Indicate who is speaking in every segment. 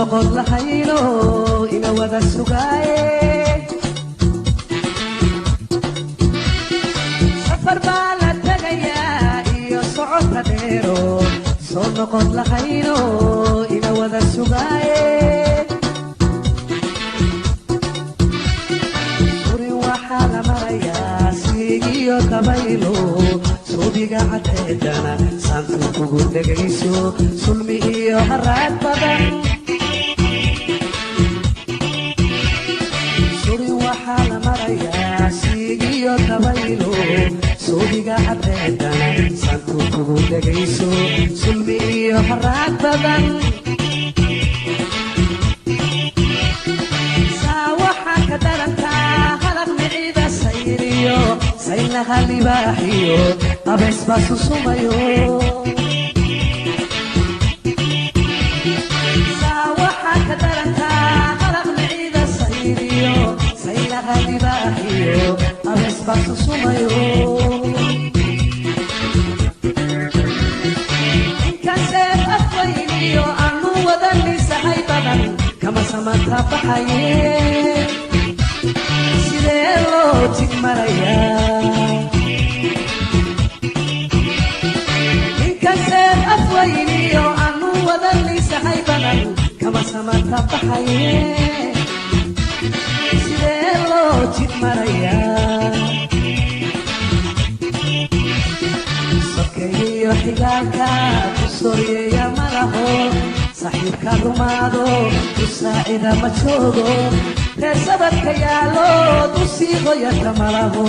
Speaker 1: noqon lahayno ina wada sugaaye safar baa la tagayaa iyo socodka dheero soo noqon lahayno ina wada sugaaye gurin waxaa la marayaa siigiyo kabaylo suubiga cadeedana saantu kugu dhegayso sulmi iyo haraad badan gurin waxaa la marayaa siigiyo kabaylo suubiga cadeedana saantu kugu dhegayso sulmi iyo haraad badan saa waxaa ka darantaa halaq miciida sayriyo saylaha libaaxiyo abees baa susumayo saa waxaa ka darantaa halaq miciida sayriyo saylaha libaaxiyo abees baa susumayo inkaseed afwayniyo aanu wadanisahay badan kama samata baxaye sidee loo jig marayaa inkaseed afwayniyo aanu wadanisahay badan kama samata baxaye sidee loo jig marayaa sokeeyo xigaalka ku sooyeeya malaho saxiibka rumaado ku saacida ma joogo reer sabadka yaalood u sii hoyata malaho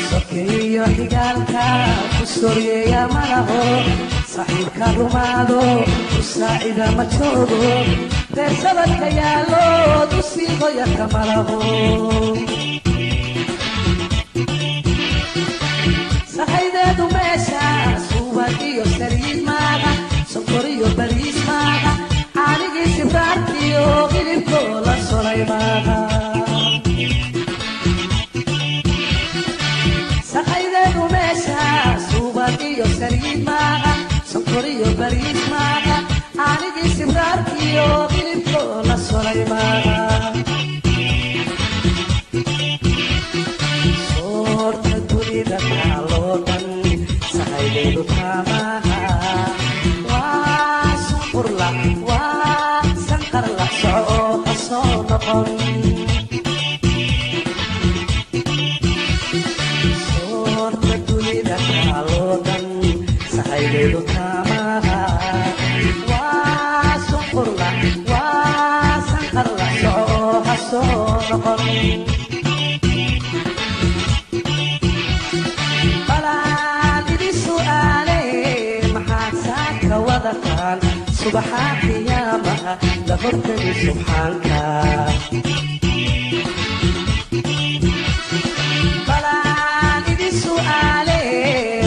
Speaker 1: sokeeyo xigaalka ku sooyeeya malaho saxiibka rumaado ku saacida ma joogo reer sabadka yaalood u sii hoyata malaho sahaydeedu meesha suubad iyo saliid maaha sonkor iyo bariis maaha caanigii sibraartiyo hilibkoo la solay maaha sahaydeedu meesha suubad iyo saliid maaha sonkor iyo bariis maaha caanigii sibraartiyo hilibkoo la solay maaha soorta dunida kaaloo dhan sahaydeedu taamaha waa sunqurla waa sanqar la soco oo ka soo noqon soorta dunida kaaloo dhan sahaydeedu taamaha waa sunqurla waa sanqar la soco oo ka soo noqon subaxa qiyaamaha la hortagi subxaanka balaan idin su'aale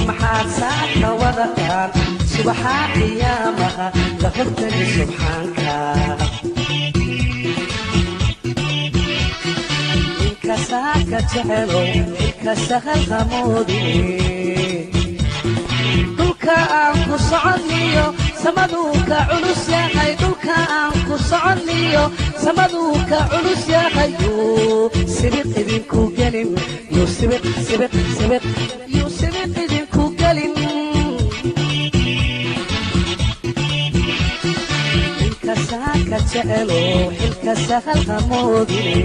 Speaker 1: maxaad saaka wadataan subaxa qiyaamaha la hortagi subxaanka inka saaka jecelo inka sahal hamoodine dhulka aan ku soconniyo samaduu ka culus yahay dhulka aan ku soconniyo samaduu ka culus yahay yuu sibiq idinku gelin yuu sibiq sibiq sibiq yuu sibiq idinku gelin xilka saaka jecelo xilka sahal hamoodine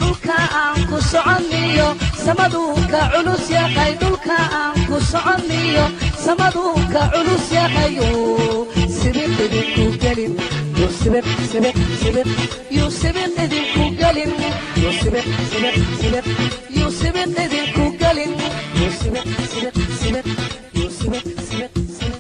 Speaker 1: dhulka aan ku soconniyo samaduu ka culus yahay dhulka aan ku soconniyo samaduu ka culus yahay yuu sibiq idinku gelin yuu sibiq sibiq sibiq yuu sibiq idinku gelin yuu sibiq sibiq sibiq yuu sibiq idinku gelin yuu sibiq sibiq sibiq yuu sibiq sibiq sibiq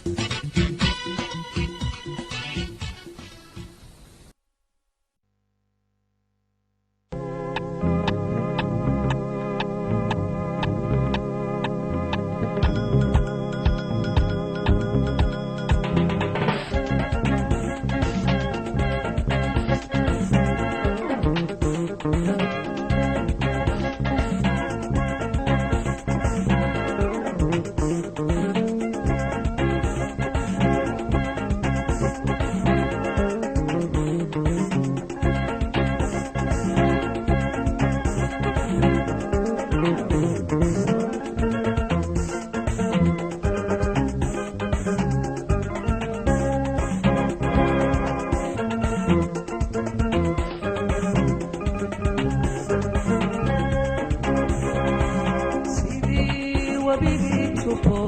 Speaker 1: sidii wabigii tubo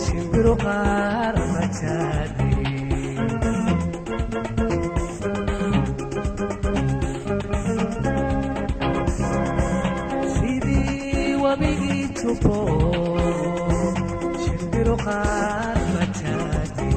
Speaker 1: shimbiro qaar majaadi sidii wabigii tubo shimbiro qaar majaadi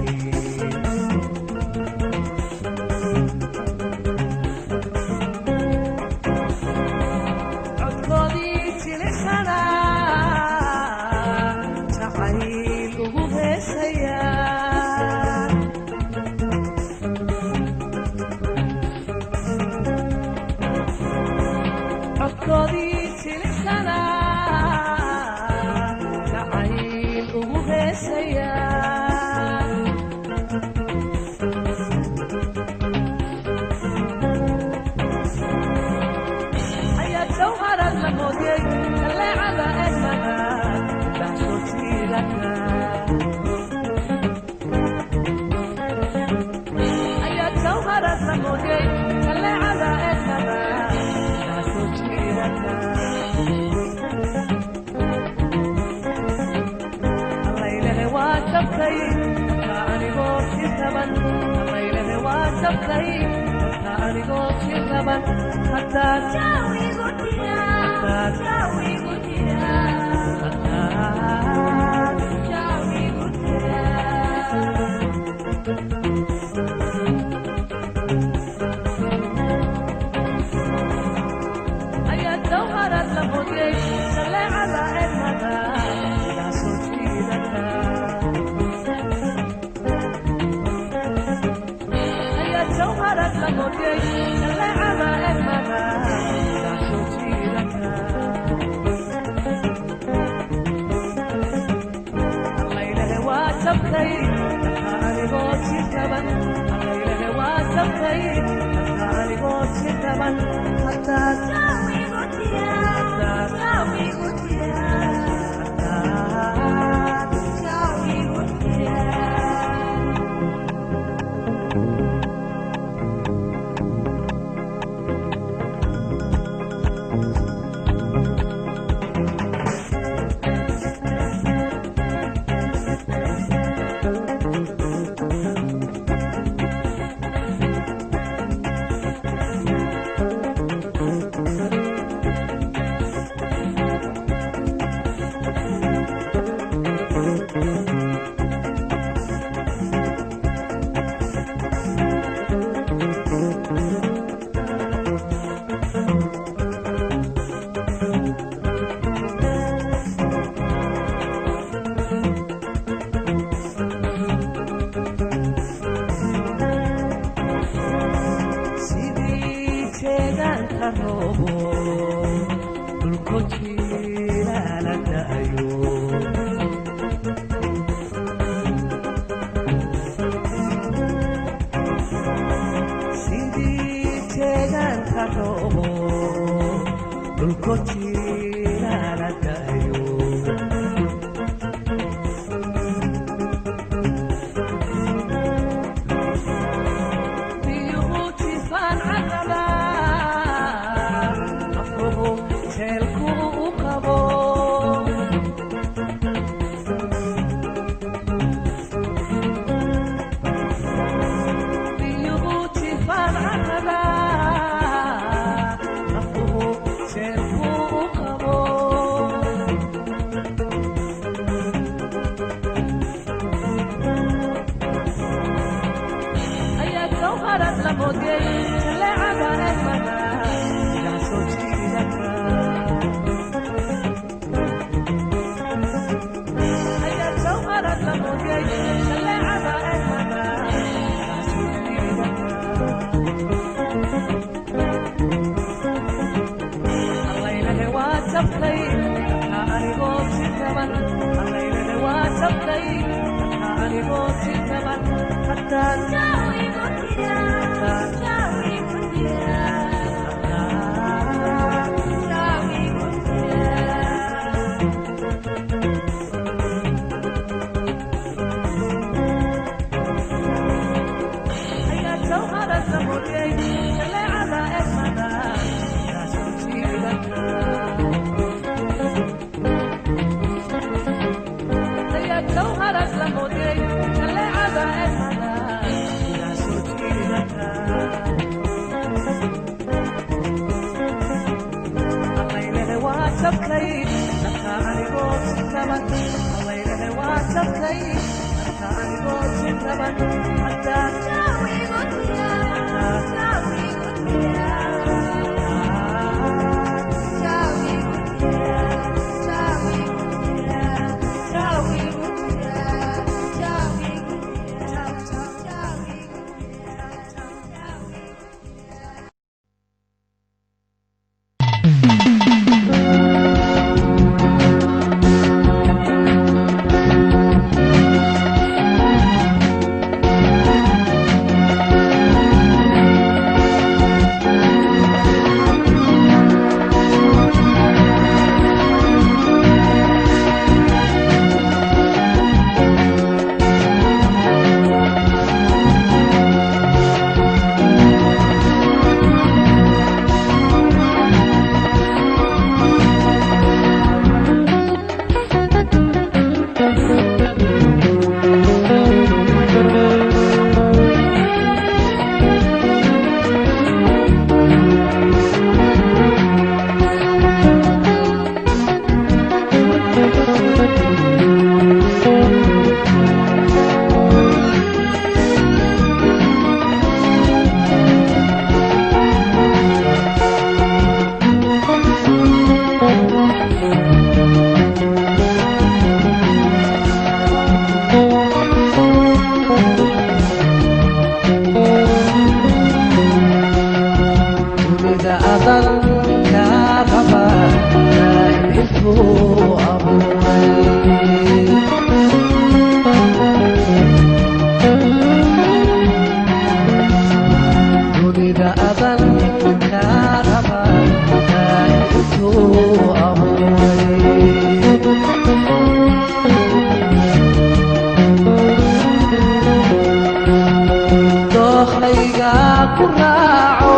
Speaker 1: dookhayga ku raaco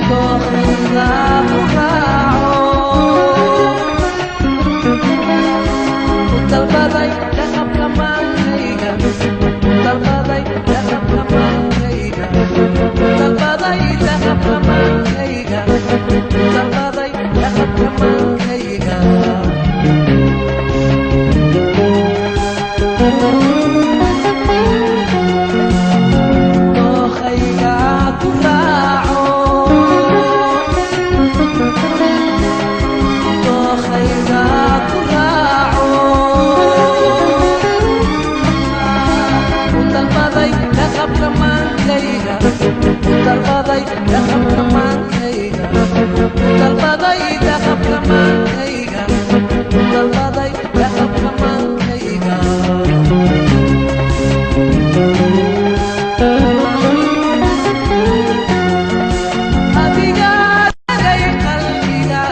Speaker 1: dookhayga ku raaco ku dalbaday dhaqabka maankayga ku dalbaday dhaqabka maankayga ku dalbaday dhaqabka maankayga ku dalbaday dhaqabka maankayga dookhayga ku raaco dookhayga ku raaco ku dalbaday dhaqabka maankayga ku dalbaday dhaqabka maankayga ku dalbaday dhaqabka maankayga ku dalbaday dhaqabka maankayga adiga tagay qalbiga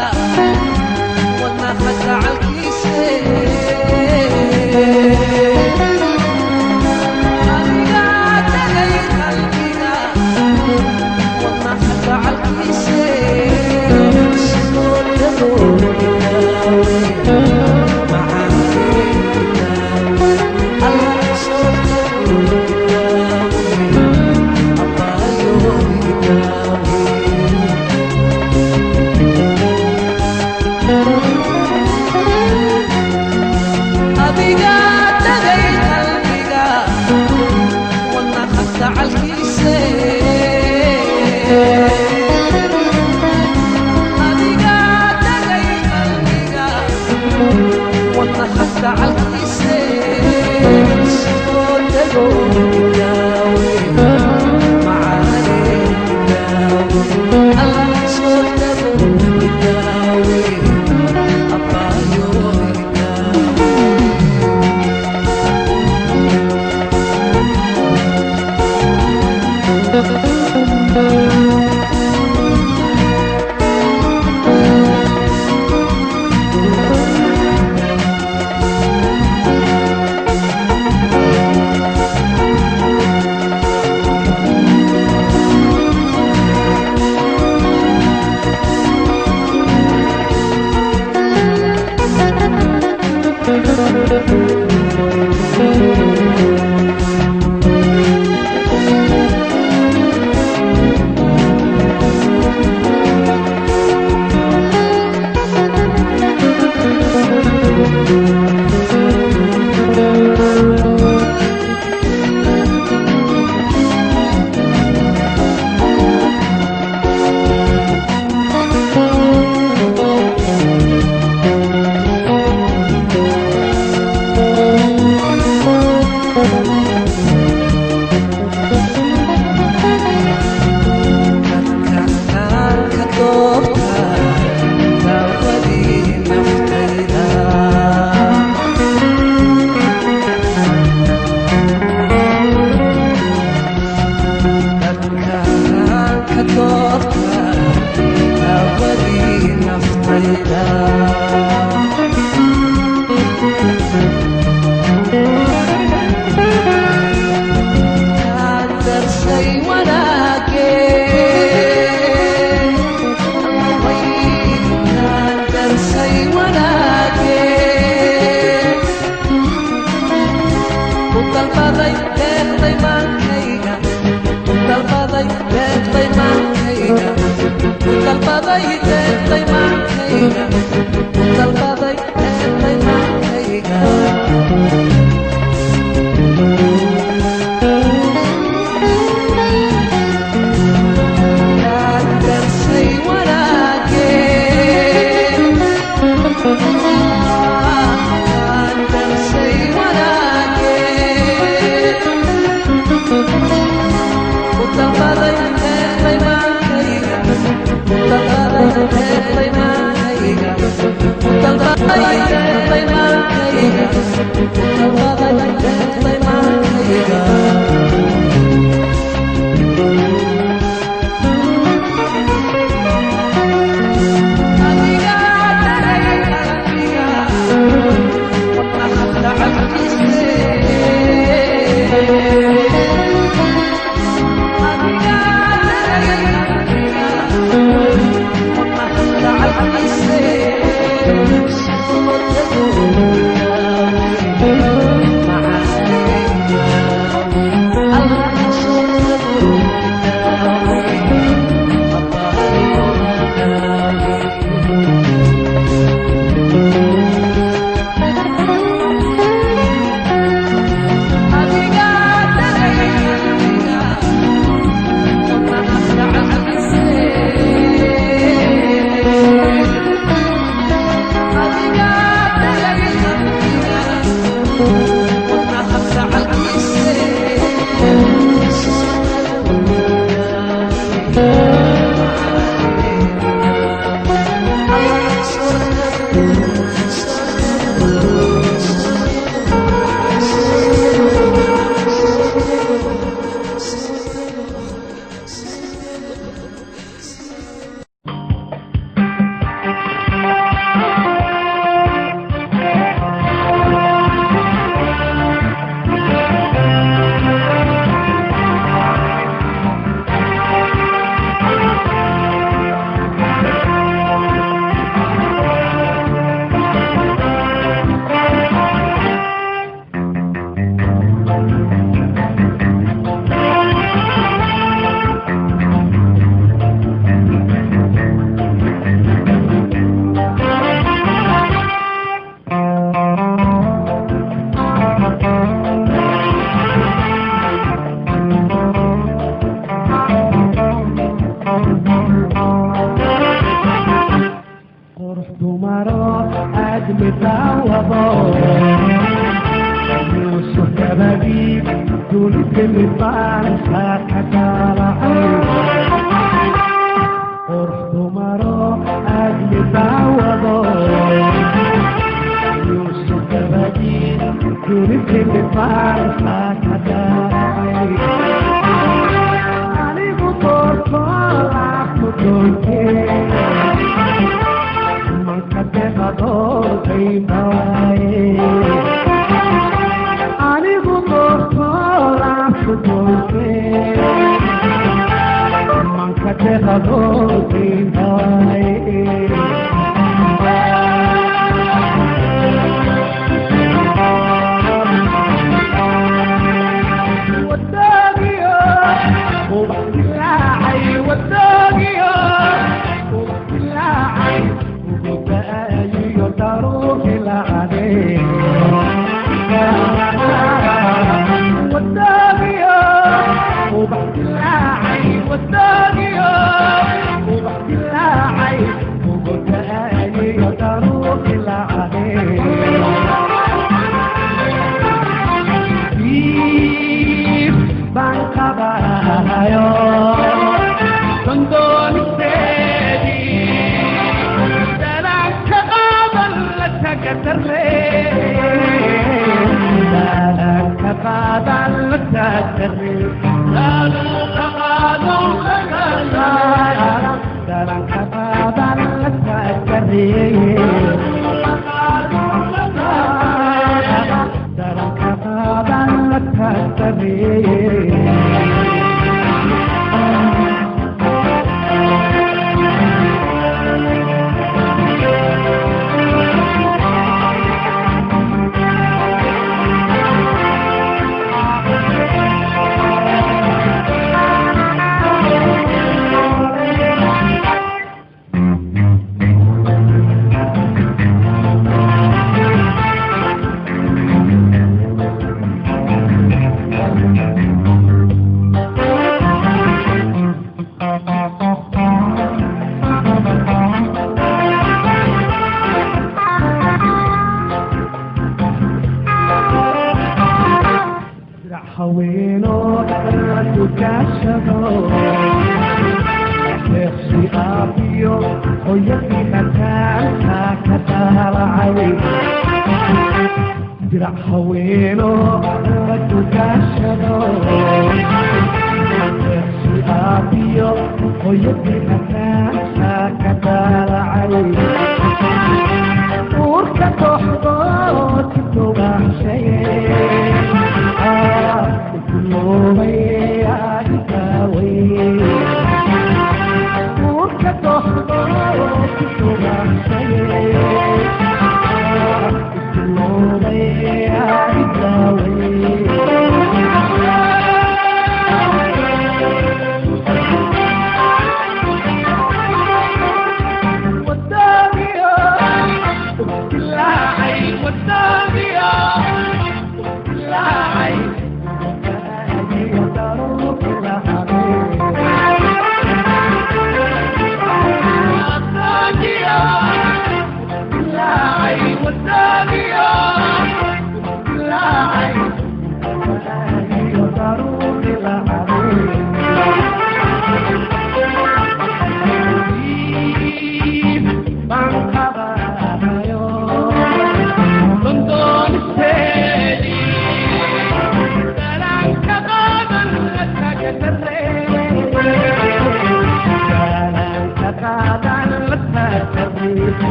Speaker 1: wadnaha gacalkiise adiga tagay qalbiga wadnaha gacalkiise soo dhawow adiga tagay qalbiga wadnaha gacalkiise adiga tagay qalbiga wadnaha gacalkiise soo dhawow daawe macaane daawe allah soo dhawow daawe abaayo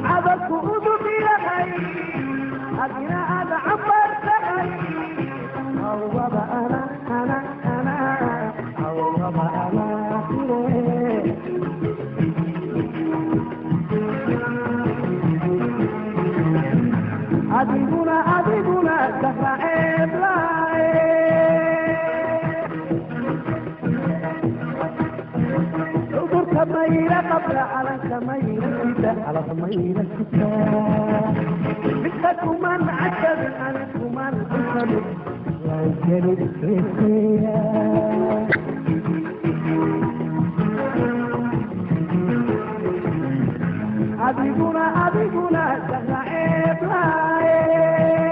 Speaker 1: عبك وضب يا غي أدنى أنا عبرت غي هو بقى أنا هو بقى أديبنا دفع إبلاي كميلة قبل على كميلة كده على كميلة كده مثلكم من عجب عنكم من أنفل وجلد فيها أبيبنا تغعب لاي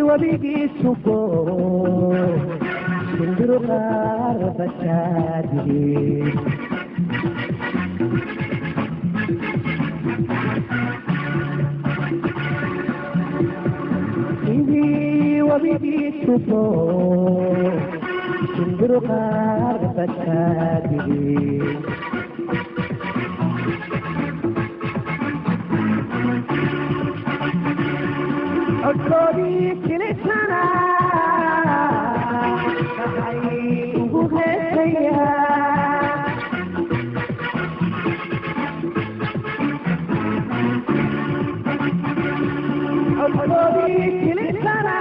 Speaker 1: وبيجي السكون سندر غارب الشادي وبيجي السكون سندر غارب الشادي أكبري كل سنة تغيب غيرها أكبري كل سنة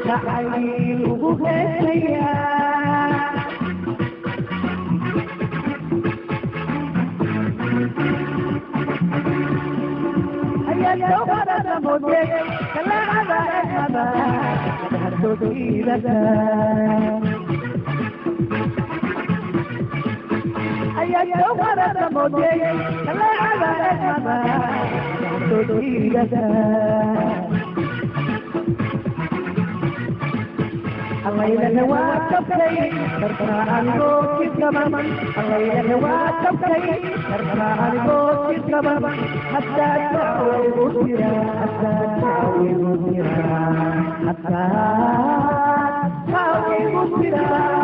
Speaker 1: تغيب غيرها لو غرد مودك كلا عبا عبا هدوك إيدك لو غرد مودك كلا عبا عبا هدوك إيدك الليلة واكبكي ترفع البوك الزمن الليلة واكبكي ترفع البوك الزمن حتى تعوي مديرا حتى تعوي مديرا حتى تعوي مديرا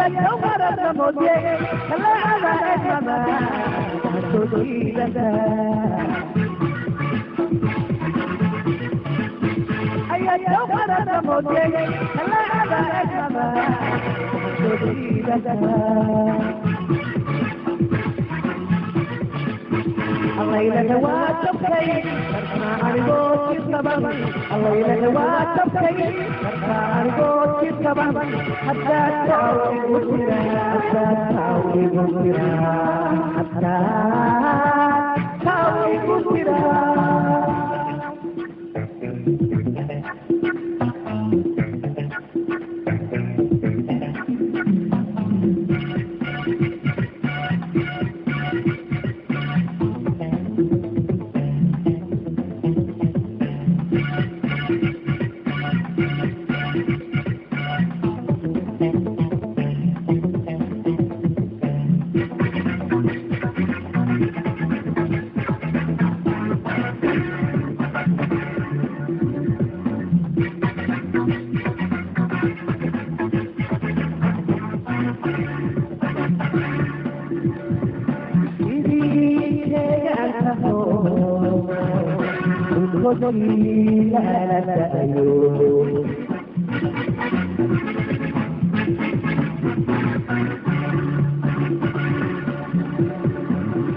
Speaker 1: لو غرد مودك كلا عبا عبا لو غرد مودك كلا عبا عبا الليلة واكبكي ترفع البوك الزمن الليلة واكبكي ترفع البوك الزمن حتى تعوي مديرا حتى تعوي مديرا حتى تعوي مديرا خذني لا تأيو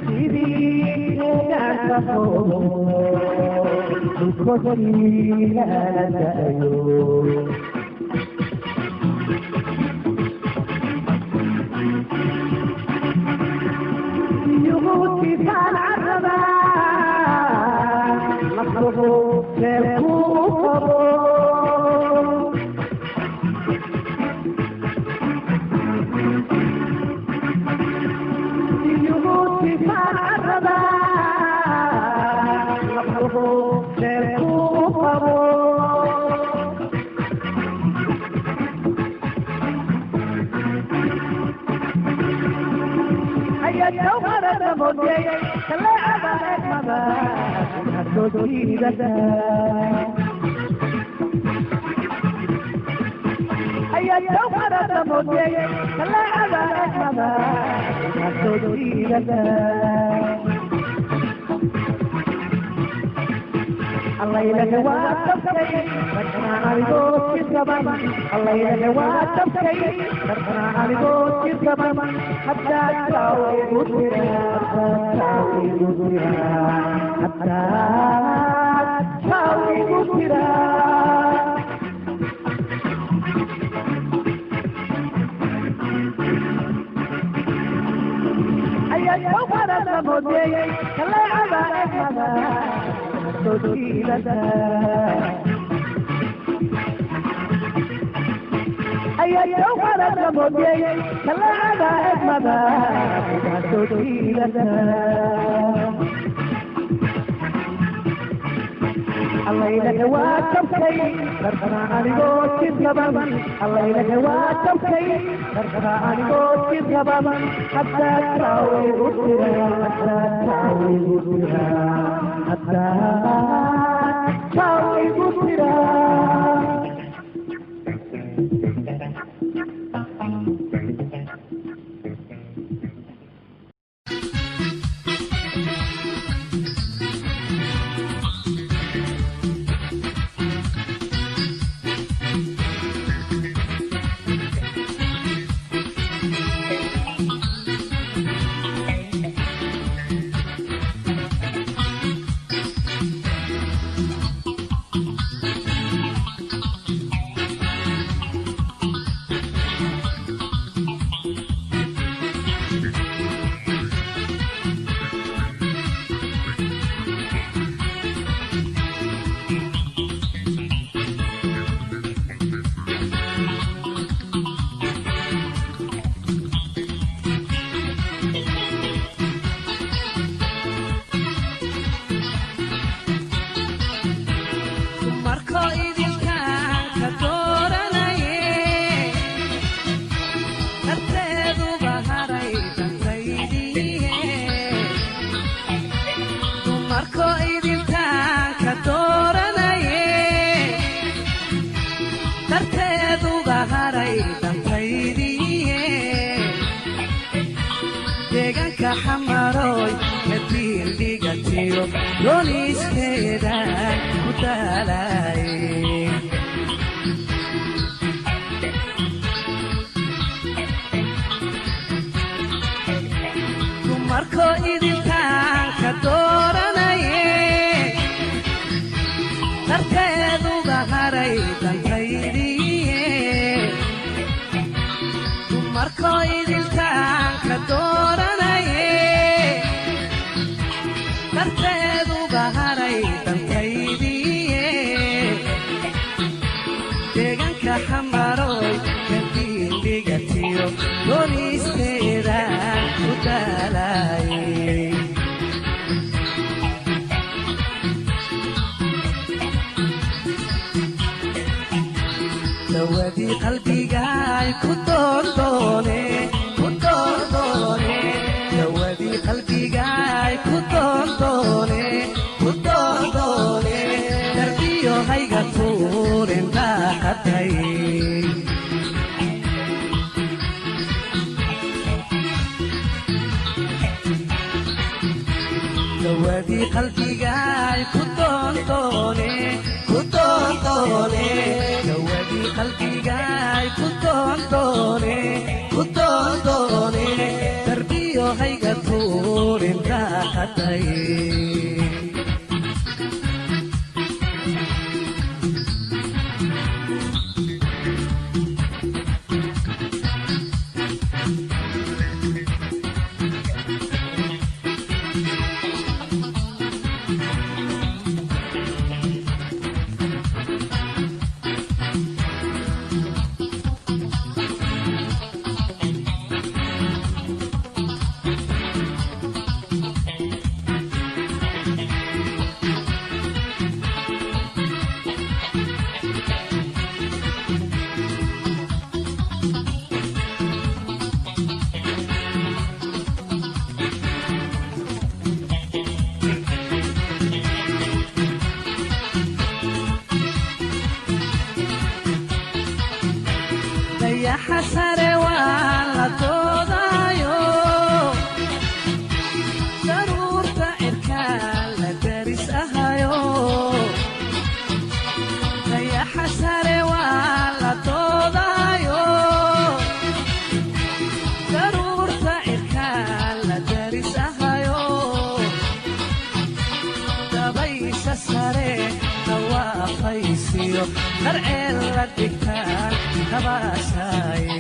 Speaker 1: سيدي لا تخو خذني لا تأيو يغوتي كان عربا مصرفو سيكون moodiyey kaleecada eegmada soo jiidada ayaad jawharada moodiyey kaleecada eegmada soo jiidada الله يلهوا تبكي ركنا عليكم كذبان الله يلهوا تبكي ركنا عليكم كذبان حتى تاوي مديرا حتى تاوي مديرا أيا جوهر المودي كلا على أجمل تديرنا أيا جوهر المودي كلا على أجمل تديرنا الله يلهوا تبكي ركنا عليكم كذبان الله يلهوا تبكي ركنا عليكم كذبان حتى تاوي مديرا حتى تاوي مديرا حتى تاوي مديرا حمروي كثير بقتيو لوني سكيدا كتالاي تماركو إدلتان كدوراناي ترتيدو بغاري تنتيدي تماركو إدلتان كدوراناي ترتيدو بغاري تنتيدي deegaanka xamaroy kantiin dhigatiyo doonisteeda ku daalay dawadii qalbigaay ku doondoone dawadii qalbigaay ku doondoone darbiyo hayga tuurin daaqatay dawadii qalbigaay ku doondoone dawadii qalbigaay ku doondoone darbiyo hayga tuurin daaqatay حسره ولا تضايو ضرور تعركال لدرس أهايو يا حسره ولا تضايو ضرور تعركال لدرس أهايو دبيس سره نوافيسيو درعي لدكال كباساي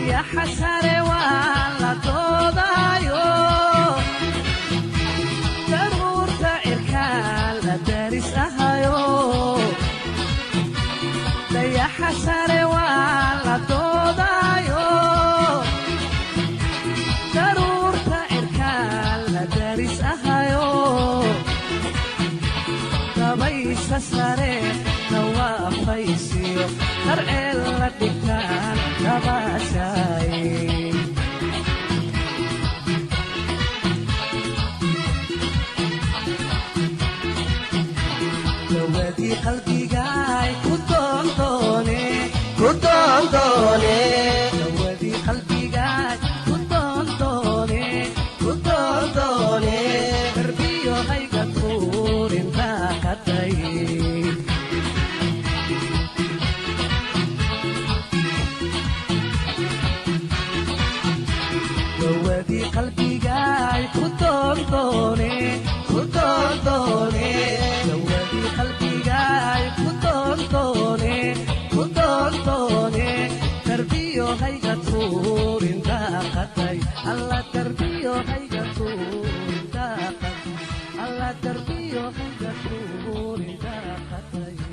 Speaker 1: يا حسره ولا تضايو ضرور تعركال لدرس أهايو يا حسره ولا تضايو ضرور تعركال لدرس أهايو دبيس سره نوافيسيو درعي لدكال كباساي لودي قلبي جاي كنتوني لودي قلبي جاي كنتوني دربيو هيك طور انت قدي لودي قلبي جاي كنتوني لودي قلبي جاي كنتوني تربيو هيك طور انت قدي الله تربيو هيك طور انت قدي الله تربيو هيك طور انت قدي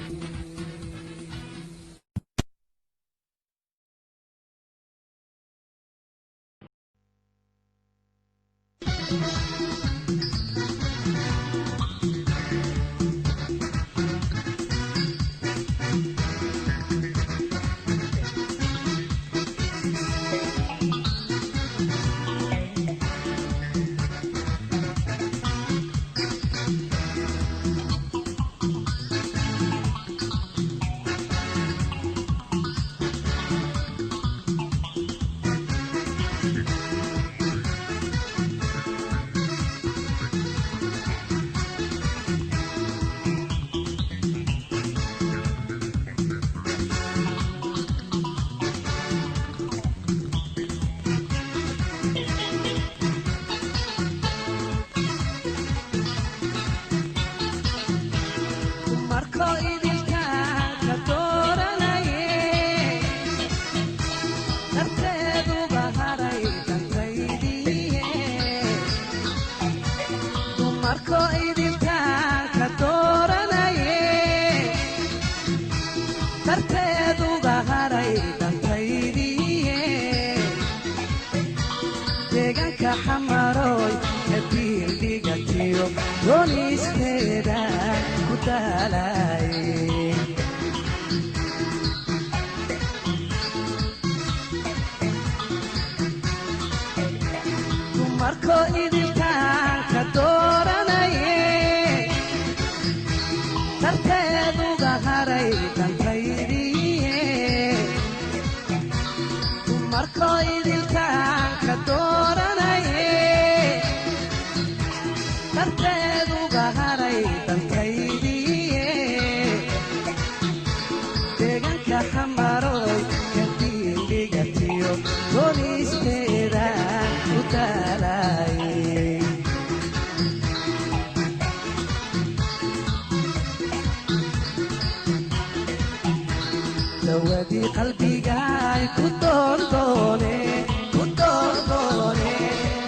Speaker 1: لودي قلبي جاي كنتوني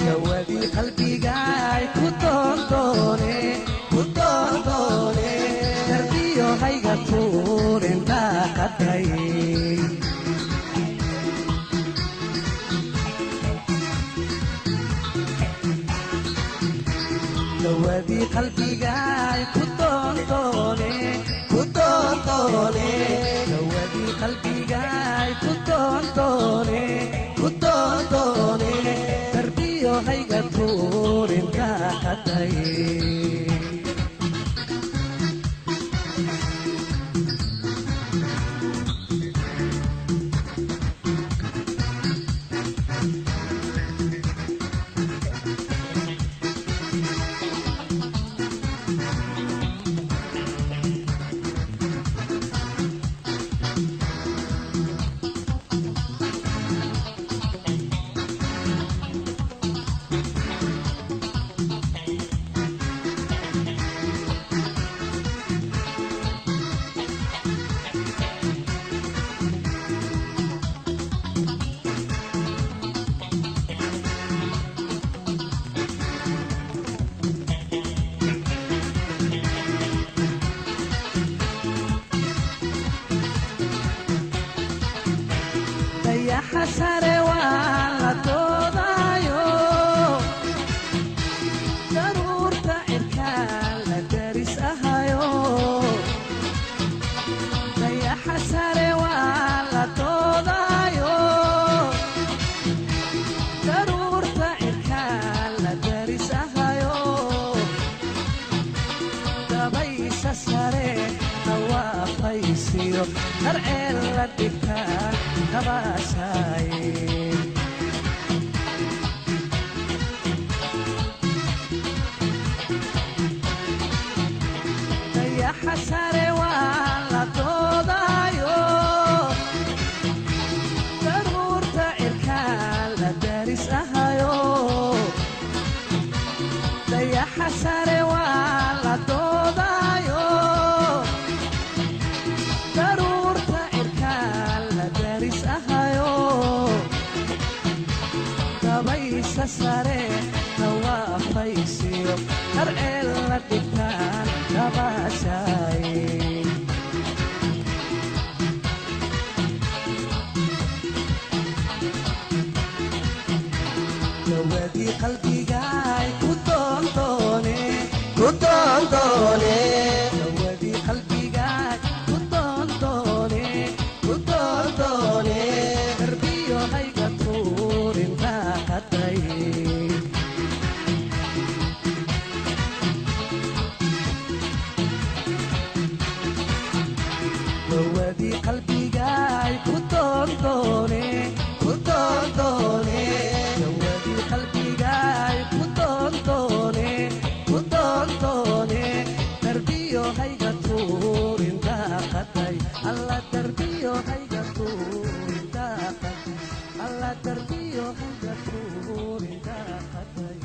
Speaker 1: لودي قلبي جاي كنتوني تربيو هيك طور انت قدي لودي قلبي جاي كنتوني لودي قلبي جاي كنتوني تربيو هيك طور انت قدي iyo harceel la dhigtaan kabaashaye dayaxa sare waa la doodayo daruurta cirkaan la daris ahayo dayaxa sare waa la doodayo daruurta cirkaan la daris ahayo dabaysa sare hawaafaysiyo harceel la dhigtaan kabaashaye dawadii qalbigaay ku doondoone dawadii qalbigaay ku doondoone darbiyo hayga tuurin daaqaday dawadii qalbigaay ku doondoone dawadii qalbigaay ku doondoone darbiyo hayga tuurin daaqaday alla darbiyo hayga tuurin daaqaday alla darbiyo hayga tuurin daaqaday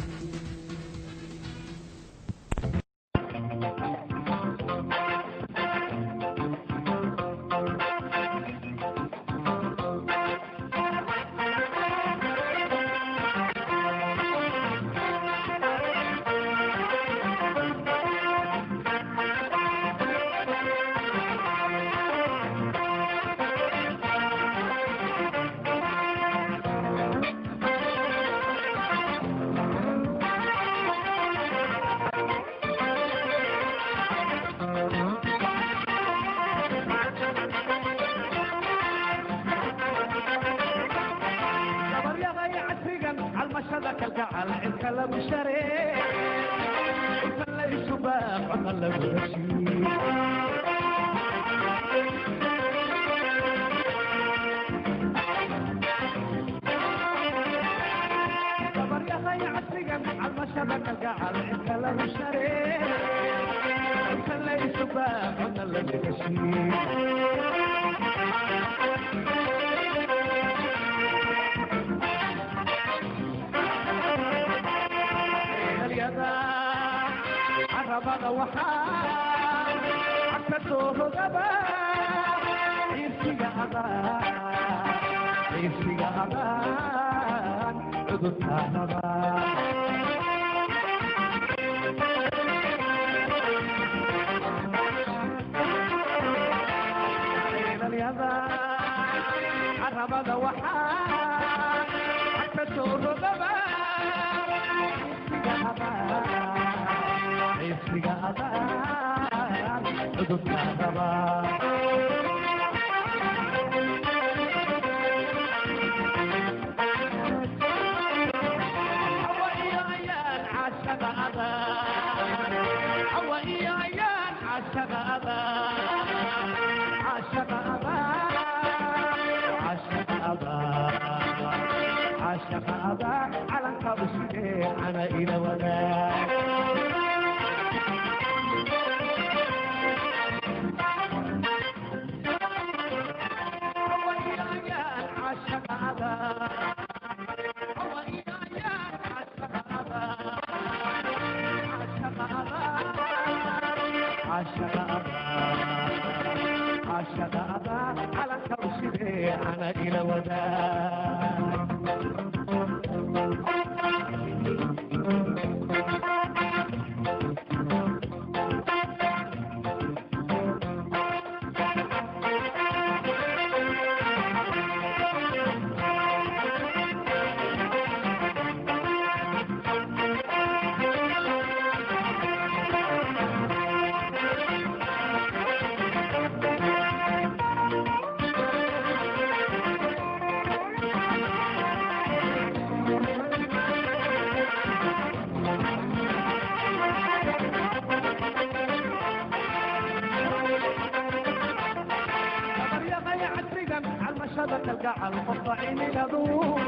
Speaker 2: تلقى على القطعين يدور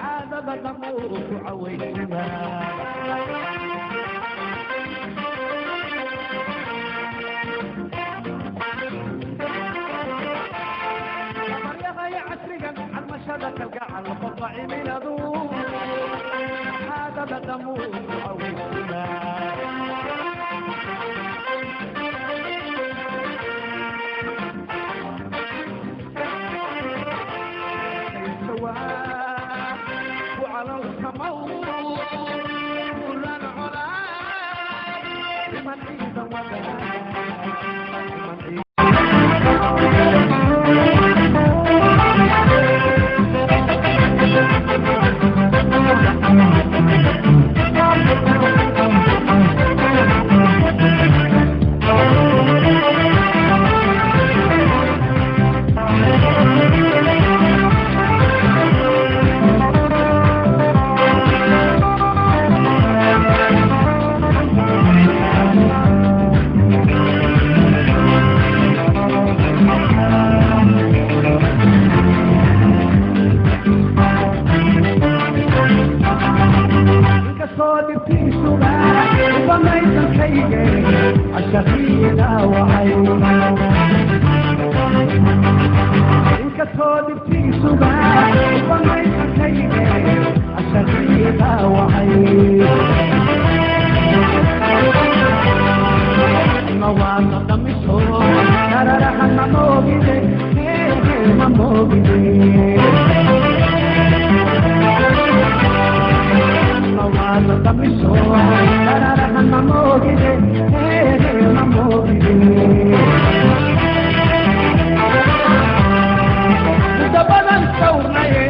Speaker 2: عاد بدموك عويتما يا عسرقا المشهد تلقى على القطعين يدور عاد بدموك عويتما وعلى السماء كل العلا لمن عيد الشفينا وعين إنك صادق في سباع وميت كيدي الشفينا وعين المواقع دمشق ترى رحمة موجودة ما موجودة المواقع دمشق ترى رحمة موجودة متبادل صورناي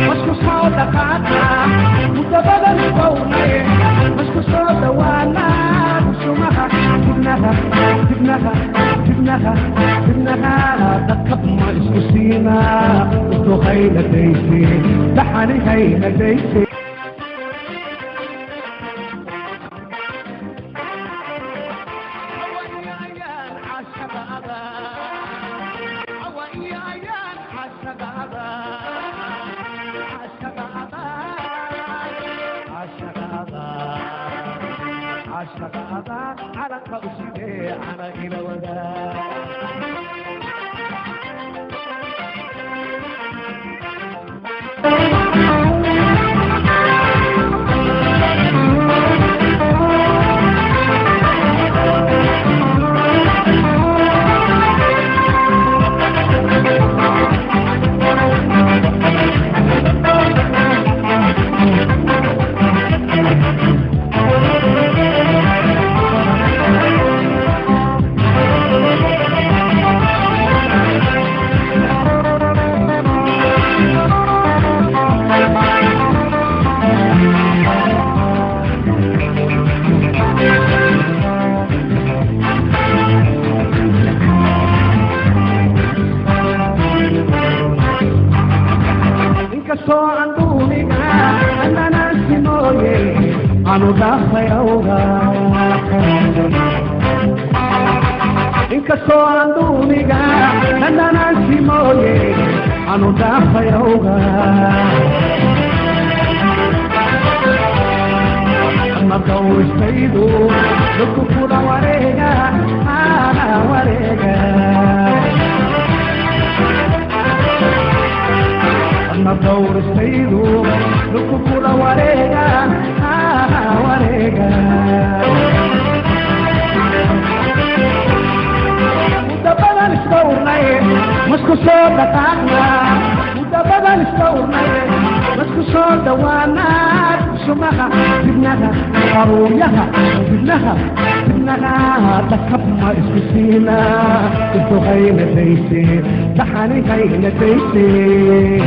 Speaker 2: مشكو صوت قاطع متبادل صورناي مشكو صوت وانا وشمها جبناها لا تكب ما اسكو سينا انتو خيلة ديسي دحاني خيلة ديسي على قوسي على إلى وذا أنا دافع أوغا إنك سوان دونيغا أنا ناسي موي أنا دافع أوغا أما دوش تيدو لكو كودا وريغا أنا وريغا أما دوش تيدو لكو كودا وريغا متبادل استورناي مسكو صوت تاعنا متبادل استورناي مسكو صوت وانا شمها جبناها قرويها جبناها تكبما اسكسينا انتو غينا ديسي دحاني غينا ديسي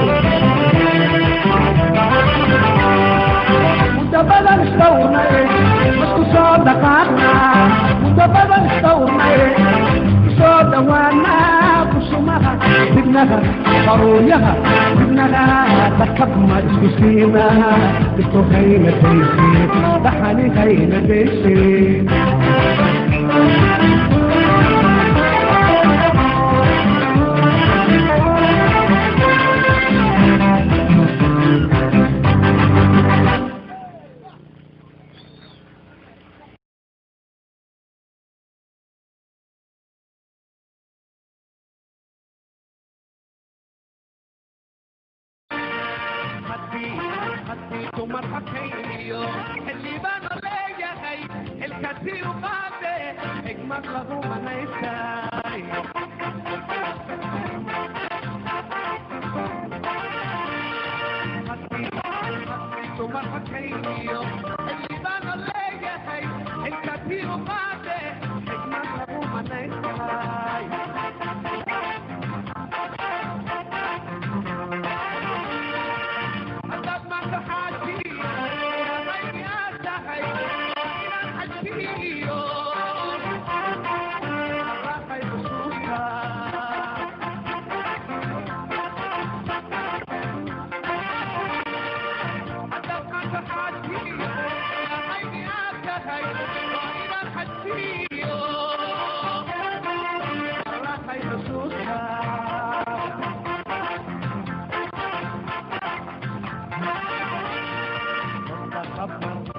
Speaker 2: متبادل استورناي مسكو صوت تاعنا متبادل استورناي صوت وانا شمها جبناها قرويها جبناها تكبما اسكسينا انتو غينا ديسي دحاني غينا ديسي حسيت مرحكينيو اللي بانو ليا هي الكثير قاده اجمل لغو ما يستاي حسيت مرحكينيو اللي بانو ليا هي الكثير قاده اجمل لغو ما يستاي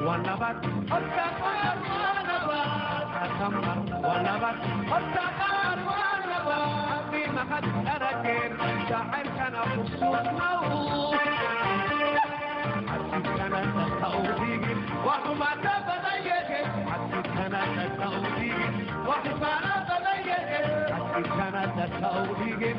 Speaker 2: ونبت التقار ونبت في محد أركين شاعر كان خصوص موت حسيت كان التوفيق وحما تبدأيك حسيت كان التوفيق وحما تبدأيك حسيت كان التوفيق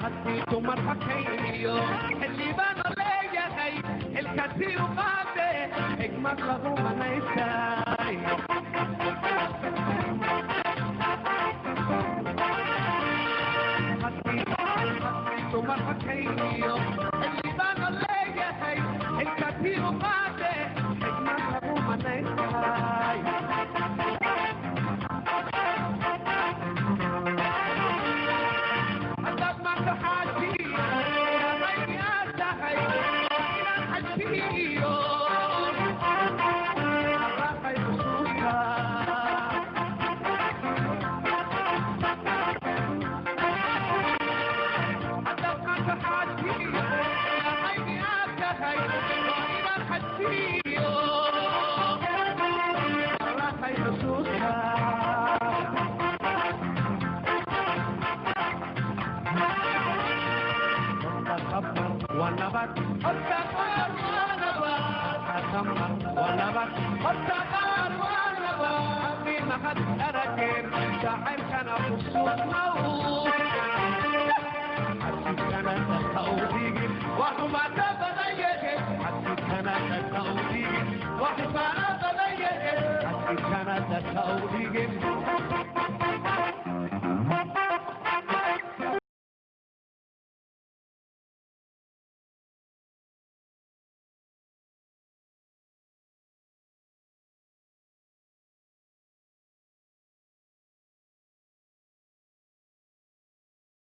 Speaker 2: حسيت مرحكينيو اللي بانو ليا هي الكثير قاده اجمل لغو ما يستاي حسيت مرحكينيو اللي بانو ليا هي الكثير قاده اجمل لغو ما يستاي ونبت التقار ونبت التقار ونبت في محد أركين شاعر كان خصوص موت حسيت كان التوفيق وحما تبدأيك حسيت كان التوفيق وحما تبدأيك حسيت كان التوفيق